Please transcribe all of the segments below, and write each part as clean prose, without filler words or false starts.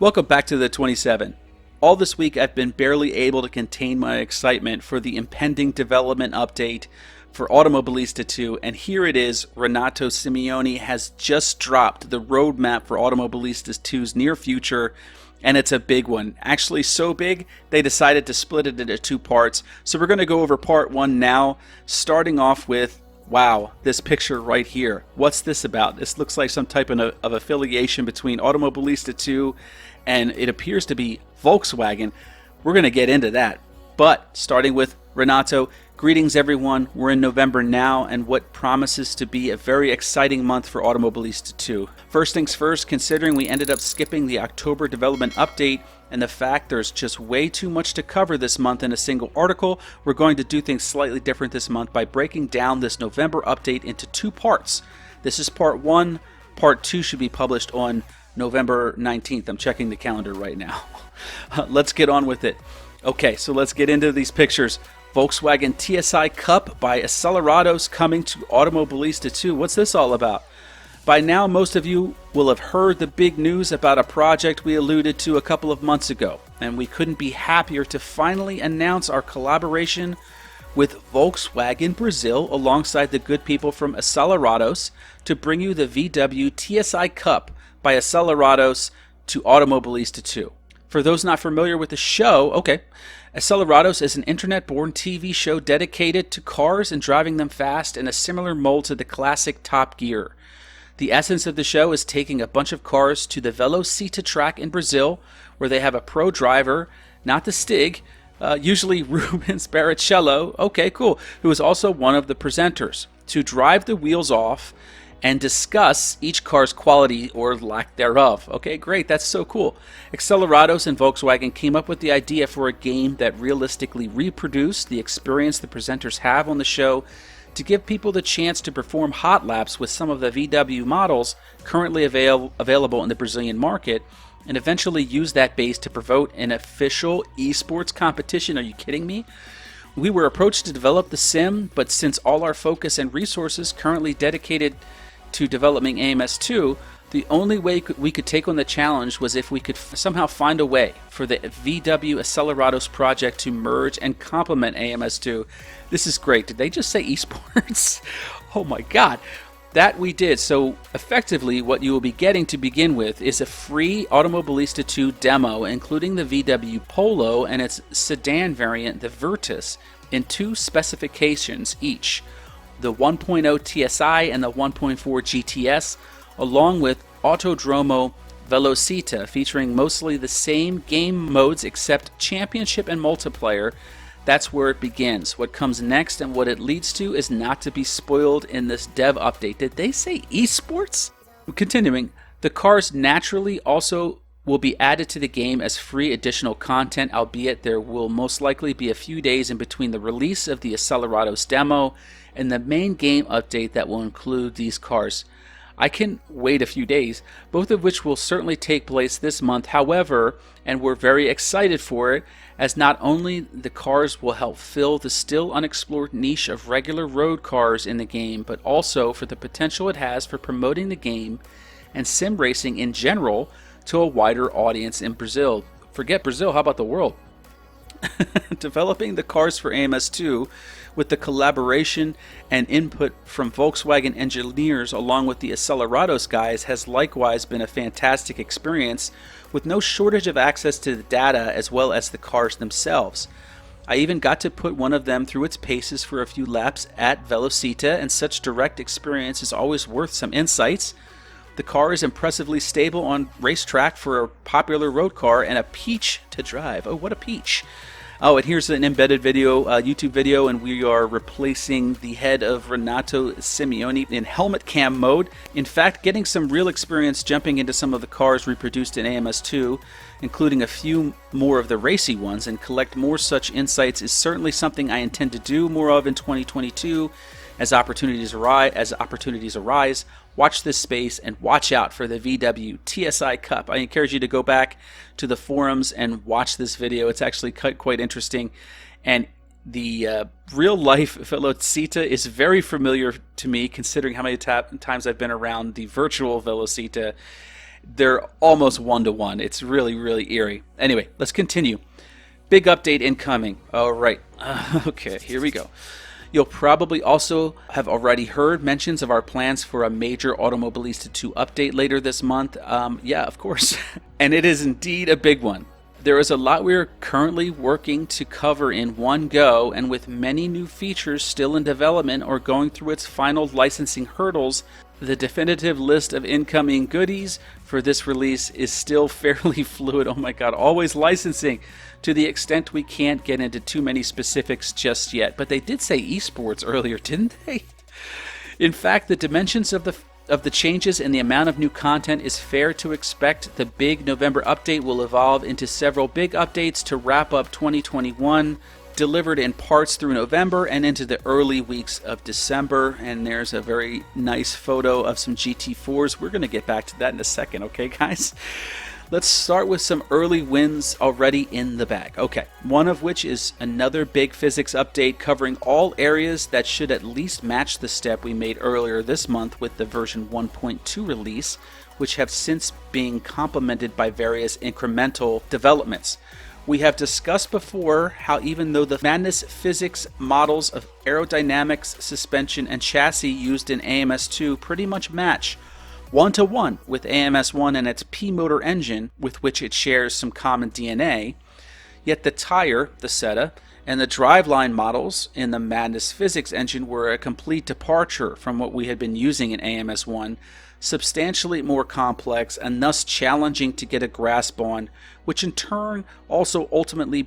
Welcome back to the 27. All this week I've been barely able to contain my excitement for the impending development update for Automobilista 2, and here it is. Renato Simeoni has just dropped the roadmap for Automobilista 2's near future, and it's a big one. Actually so big, they decided to split it into two parts. So we're going to go over part one now, starting off with, wow, this picture right here. What's this about? This looks like some type of affiliation between Automobilista 2 and it appears to be Volkswagen. We're going to get into that. But starting with Renato, greetings everyone. We're in November now and what promises to be a very exciting month for Automobilista 2. First things first, considering we ended up skipping the October development update and the fact there's just way too much to cover this month in a single article, we're going to do things slightly different this month by breaking down this November update into two parts. This is part one. Part two should be published on November 19th. I'm checking the calendar right now. Let's get on with it. Okay, so let's get into these pictures. Volkswagen TSI Cup by Acelerados coming to Automobilista 2. What's this all about? By now, most of you will have heard the big news about a project we alluded to a couple of months ago, and we couldn't be happier to finally announce our collaboration with Volkswagen Brazil alongside the good people from Acelerados to bring you the VW TSI Cup by Acelerados to Automobilista 2. For those not familiar with the show, okay, Acelerados is an internet-born TV show dedicated to cars and driving them fast in a similar mold to the classic Top Gear. The essence of the show is taking a bunch of cars to the Velocita track in Brazil, where they have a pro driver, not the Stig, usually Rubens Barrichello, okay, cool, who is also one of the presenters, to drive the wheels off and discuss each car's quality or lack thereof. Okay, great, that's so cool. Acelerados and Volkswagen came up with the idea for a game that realistically reproduced the experience the presenters have on the show to give people the chance to perform hot laps with some of the VW models currently available in the Brazilian market, and eventually use that base to promote an official esports competition. Are you kidding me? We were approached to develop the sim, but since all our focus and resources currently dedicated to developing AMS2, the only way we could take on the challenge was if we could somehow find a way for the VW Acelerados project to merge and complement AMS2. This is great. Did they just say esports? Oh my god. That we did. So effectively what you will be getting to begin with is a free Automobilista 2 demo, including the VW Polo and its sedan variant, the Virtus, in two specifications each: the 1.0 TSI and the 1.4 GTS, along with Autodromo Velocita, featuring mostly the same game modes except championship and multiplayer. That's where it begins. What comes next and what it leads to is not to be spoiled in this dev update. Did they say esports? Continuing, the cars naturally also will be added to the game as free additional content, albeit there will most likely be a few days in between the release of the Acelerados demo and the main game update that will include these cars. I can wait a few days, both of which will certainly take place this month, however, and we're very excited for it, as not only the cars will help fill the still unexplored niche of regular road cars in the game, but also for the potential it has for promoting the game and sim racing in general to a wider audience in Brazil. Forget Brazil, how about the world? Developing the cars for AMS2 with the collaboration and input from Volkswagen engineers along with the Acelerados guys has likewise been a fantastic experience, with no shortage of access to the data as well as the cars themselves. I even got to put one of them through its paces for a few laps at Velocita, and such direct experience is always worth some insights. The car is impressively stable on racetrack for a popular road car and a peach to drive. Oh, what a peach. Oh, and here's an embedded video, YouTube video, and we are replacing the head of Renato Simeoni in helmet cam mode. In fact, getting some real experience jumping into some of the cars reproduced in AMS2, including a few more of the racy ones, and collect more such insights is certainly something I intend to do more of in 2022 as opportunities arise. Watch this space and watch out for the VW TSI Cup. I encourage you to go back to the forums and watch this video. It's actually quite interesting. And the real life Velocita is very familiar to me, considering how many times I've been around the virtual Velocita. They're almost one-to-one. It's really, really eerie. Anyway, let's continue. Big update incoming. All right. Okay, here we go. You'll probably also have already heard mentions of our plans for a major Automobilista 2 update later this month. Yeah, of course. And it is indeed a big one. There is a lot we are currently working to cover in one go, and with many new features still in development or going through its final licensing hurdles, the definitive list of incoming goodies for this release is still fairly fluid. Oh my god, always licensing, to the extent we can't get into too many specifics just yet. But they did say esports earlier, didn't they? In fact, the dimensions of the changes and the amount of new content is fair to expect. The big November update will evolve into several big updates to wrap up 2021, delivered in parts through November and into the early weeks of December. And there's a very nice photo of some GT4s. We're going to get back to that in a second, okay, guys? Let's start with some early wins already in the bag. Okay, one of which is another big physics update covering all areas that should at least match the step we made earlier this month with the version 1.2 release, which have since been complemented by various incremental developments. We have discussed before how even though the Madness physics models of aerodynamics, suspension, and chassis used in AMS2 pretty much match one-to-one with AMS1 and its P-motor engine, with which it shares some common DNA, yet the tire, the Seta, and the driveline models in the Madness physics engine were a complete departure from what we had been using in AMS1, substantially more complex and thus challenging to get a grasp on, which in turn also ultimately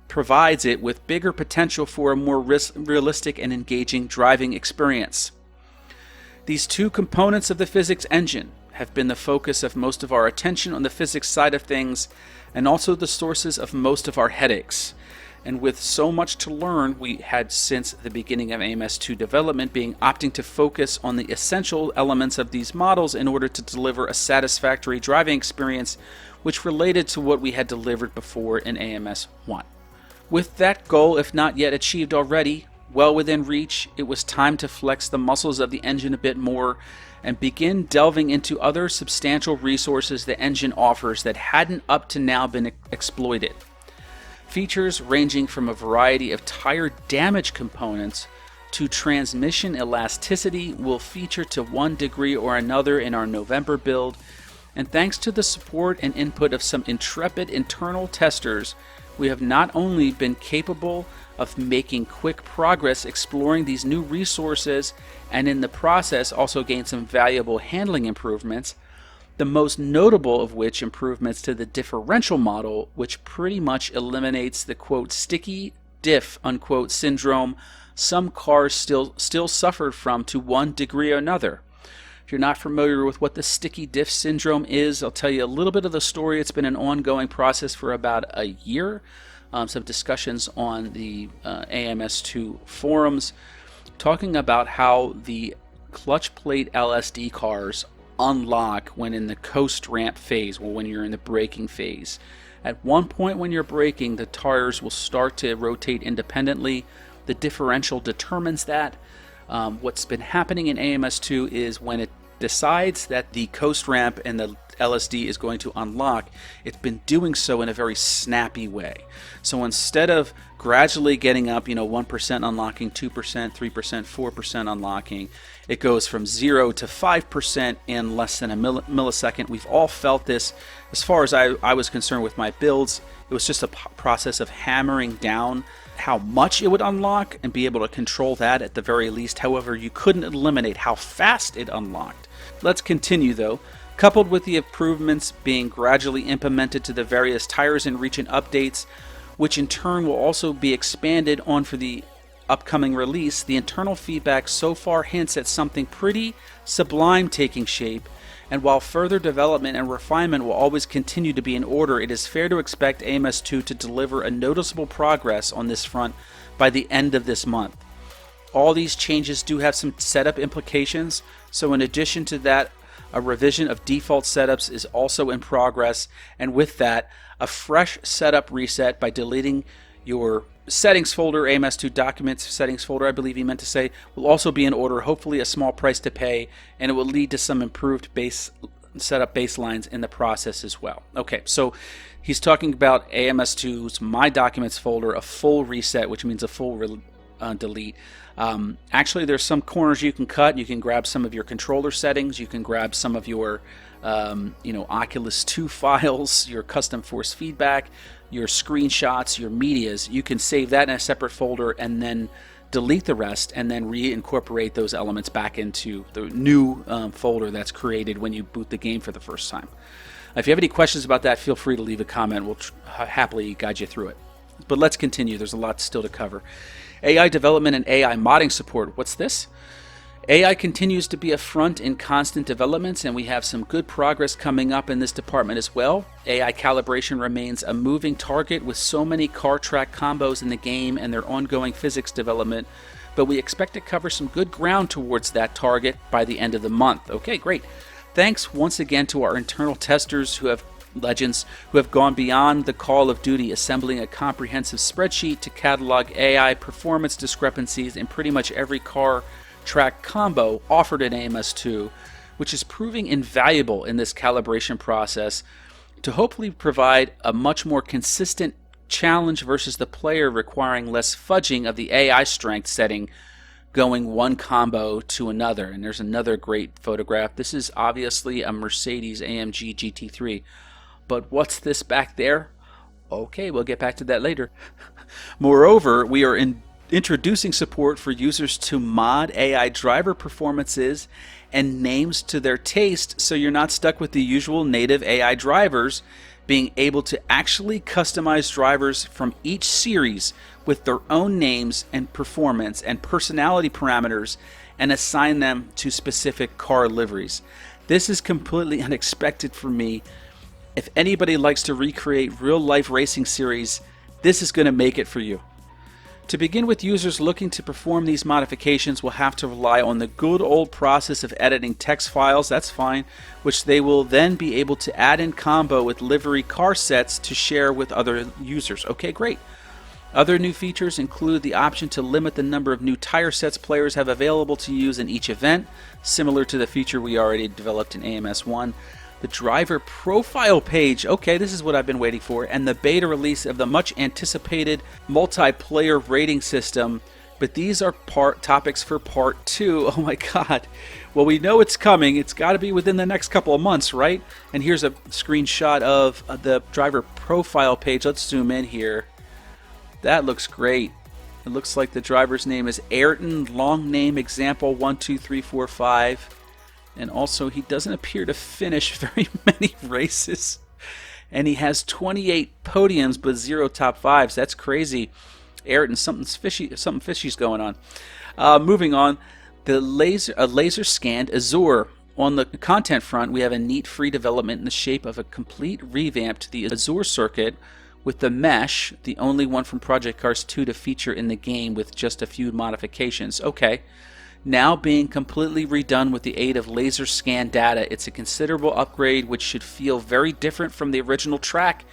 provides it with bigger potential for a more realistic and engaging driving experience. These two components of the physics engine have been the focus of most of our attention on the physics side of things, and also the sources of most of our headaches. And with so much to learn we had since the beginning of AMS2 development, being opting to focus on the essential elements of these models in order to deliver a satisfactory driving experience which related to what we had delivered before in AMS1. With that goal, if not yet achieved already, well within reach, it was time to flex the muscles of the engine a bit more and begin delving into other substantial resources the engine offers that hadn't up to now been exploited. Features ranging from a variety of tire damage components to transmission elasticity will feature to one degree or another in our November build, and thanks to the support and input of some intrepid internal testers, we have not only been capable of making quick progress exploring these new resources, and in the process also gained some valuable handling improvements, the most notable of which improvements to the differential model, which pretty much eliminates the quote sticky diff unquote syndrome some cars still suffered from to one degree or another. If you're not familiar with what the sticky diff syndrome is, I'll tell you a little bit of the story. It's been an ongoing process for about a year. Some discussions on the AMS2 forums talking about how the clutch plate LSD cars unlock when in the coast ramp phase, or when you're in the braking phase. At one point when you're braking, the tires will start to rotate independently. The differential determines that. What's been happening in AMS2 is when it decides that the coast ramp and the LSD is going to unlock, it's been doing so in a very snappy way. So instead of gradually getting up, 1% unlocking, 2%, 3%, 4% unlocking, it goes from 0 to 5% in less than a millisecond. We've all felt this. As far as I was concerned with my builds, it was just a process of hammering down how much it would unlock and be able to control that at the very least. However, you couldn't eliminate how fast it unlocked. Let's continue though. Coupled with the improvements being gradually implemented to the various tires and region updates, which in turn will also be expanded on for the upcoming release, the internal feedback so far hints at something pretty sublime taking shape. And while further development and refinement will always continue to be in order, it is fair to expect AMS2 to deliver a noticeable progress on this front by the end of this month. All these changes do have some setup implications, so in addition to that, a revision of default setups is also in progress, and with that, a fresh setup reset by deleting your settings folder, AMS2 documents settings folder, I believe he meant to say, will also be in order, hopefully a small price to pay, and it will lead to some improved base set up baselines in the process as well. Okay, so he's talking about AMS2's My Documents folder, a full reset, which means a full delete. Actually, there's some corners you can cut. You can grab some of your controller settings. You can grab some of your Oculus 2 files, your custom force feedback, your screenshots, your medias. You can save that in a separate folder and then delete the rest and then reincorporate those elements back into the new folder that's created when you boot the game for the first time. If you have any questions about that, feel free to leave a comment. We'll happily guide you through it. But let's continue. There's a lot still to cover. AI development and AI modding support. What's this? AI continues to be a front in constant developments, and we have some good progress coming up in this department as well. AI calibration remains a moving target with so many car track combos in the game and their ongoing physics development, but we expect to cover some good ground towards that target by the end of the month. Okay, great. Thanks once again to our internal testers legends who have gone beyond the call of duty, assembling a comprehensive spreadsheet to catalog AI performance discrepancies in pretty much every car track combo offered in AMS2, which is proving invaluable in this calibration process to hopefully provide a much more consistent challenge versus the player, requiring less fudging of the AI strength setting going one combo to another. And there's another great photograph. This is obviously a Mercedes AMG GT3, but what's this back there? Okay, we'll get back to that later. Moreover, we are introducing support for users to mod AI driver performances and names to their taste, so you're not stuck with the usual native AI drivers, being able to actually customize drivers from each series with their own names and performance and personality parameters and assign them to specific car liveries. This is completely unexpected for me. If anybody likes to recreate real-life racing series, this is going to make it for you. To begin with, users looking to perform these modifications will have to rely on the good old process of editing text files, that's fine, which they will then be able to add in combo with livery car sets to share with other users. Okay, great. Other new features include the option to limit the number of new tire sets players have available to use in each event, similar to the feature we already developed in AMS1. The driver profile page, okay, this is what I've been waiting for, and the beta release of the much anticipated multiplayer rating system. But these are topics for part 2. Oh my god. Well, we know it's coming. It's got to be within the next couple of months, right? And here's a screenshot of the driver profile page. Let's zoom in here. That looks great. It looks like the driver's name is Ayrton, long name example 12345. And also, he doesn't appear to finish very many races. And he has 28 podiums but 0 top 5s. That's crazy. Ayrton, something fishy's going on. Moving on, the laser scanned Azure. On the content front, we have a neat free development in the shape of a complete revamp to the Azure circuit with the mesh, the only one from Project Cars 2 to feature in the game with just a few modifications. Okay. Now being completely redone with the aid of laser scan data. It's a considerable upgrade which should feel very different from the original track.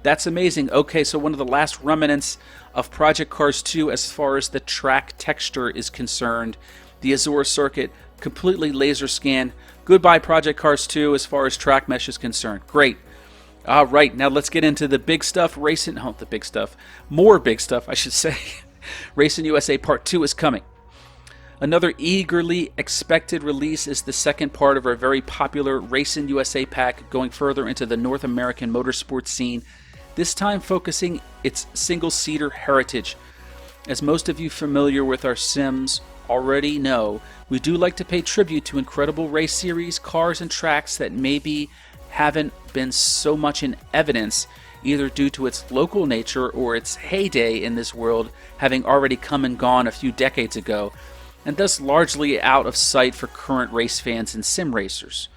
That's amazing. Okay, so one of the last remnants of Project Cars 2 as far as the track texture is concerned. The Azure circuit completely laser scanned. Goodbye Project Cars 2 as far as track mesh is concerned. Great. All right, now let's get into the big stuff. More big stuff, I should say. Racing USA Part 2 is coming. Another eagerly expected release is the second part of our very popular Racing USA pack, going further into the North American motorsports scene, this time focusing its single-seater heritage. As most of you familiar with our sims already know, we do like to pay tribute to incredible race series, cars, and tracks that maybe haven't been so much in evidence, either due to its local nature or its heyday in this world having already come and gone a few decades ago, and thus largely out of sight for current race fans and sim racers.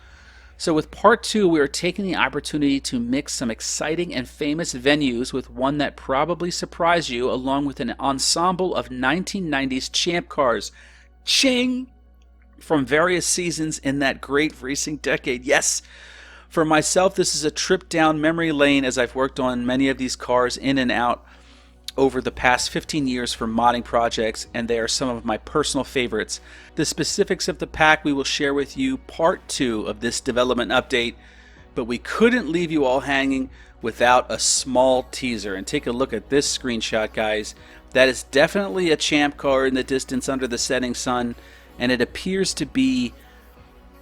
So with part 2, we are taking the opportunity to mix some exciting and famous venues with one that probably surprised you, along with an ensemble of 1990s champ cars. Ching! From various seasons in that great racing decade. Yes! For myself, this is a trip down memory lane as I've worked on many of these cars in and out over the past 15 years for modding projects, and they are some of my personal favorites. The specifics of the pack we will share with you part 2 of this development update, but we couldn't leave you all hanging without a small teaser. And take a look at this screenshot, guys. That is definitely a champ car in the distance under the setting sun, and it appears to be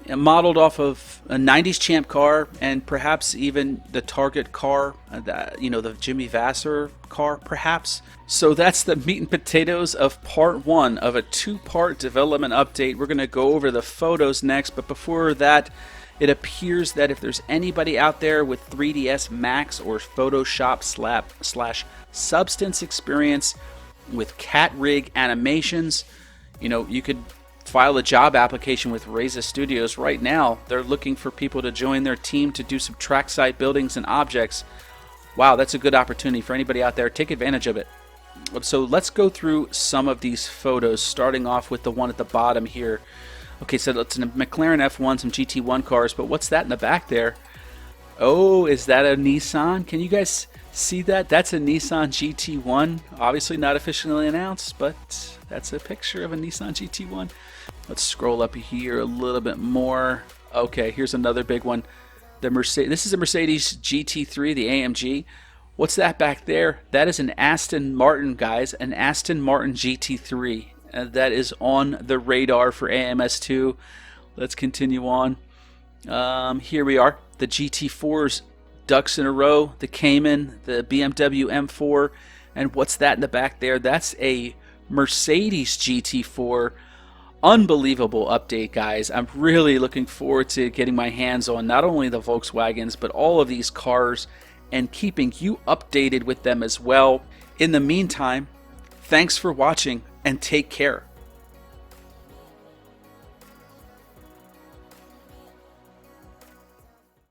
modeled off of a 90s champ car, and perhaps even the Target car, the Jimmy Vasser car perhaps. So that's the meat and potatoes of part 1 of a 2-part development update. We're going to go over the photos next, but before that, it appears that if there's anybody out there with 3ds Max or Photoshop / Substance experience with cat rig animations, you could file a job application with Reza Studios right now. They're looking for people to join their team to do some trackside buildings and objects. Wow, that's a good opportunity for anybody out there. Take advantage of it. So let's go through some of these photos, starting off with the one at the bottom here. Okay, so it's a McLaren F1, some GT1 cars, but what's that in the back there? Oh, is that a Nissan? Can you guys see that? That's a Nissan GT1. Obviously not officially announced, but that's a picture of a Nissan GT1. Let's scroll up here a little bit more. Okay, here's another big one. This is a Mercedes GT3, the AMG. What's that back there? That is an Aston Martin, guys, an Aston Martin GT3. That is on the radar for AMS2. Let's continue on. Here we are. The GT4s, ducks in a row. The Cayman, the BMW M4. And what's that in the back there? That's a Mercedes GT4. Unbelievable update, guys. I'm really looking forward to getting my hands on not only the Volkswagens, but all of these cars and keeping you updated with them as well. In the meantime, thanks for watching and take care.